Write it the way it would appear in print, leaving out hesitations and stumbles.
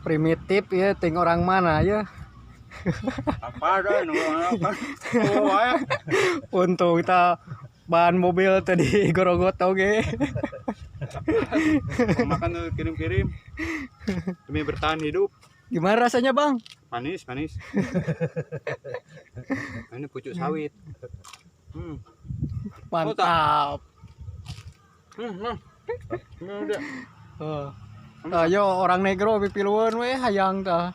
primitif ya, ting orang mana ya. Apa dah apa? Oh, ya. Untuk kita bahan mobil tadi gorogot oke. Makan tuh kirim-kirim demi bertahan hidup. Gimana rasanya bang? Manis. Ini pucuk sawit. Mantap. Udah. Ayo orang negro pipiluan we hayang tah.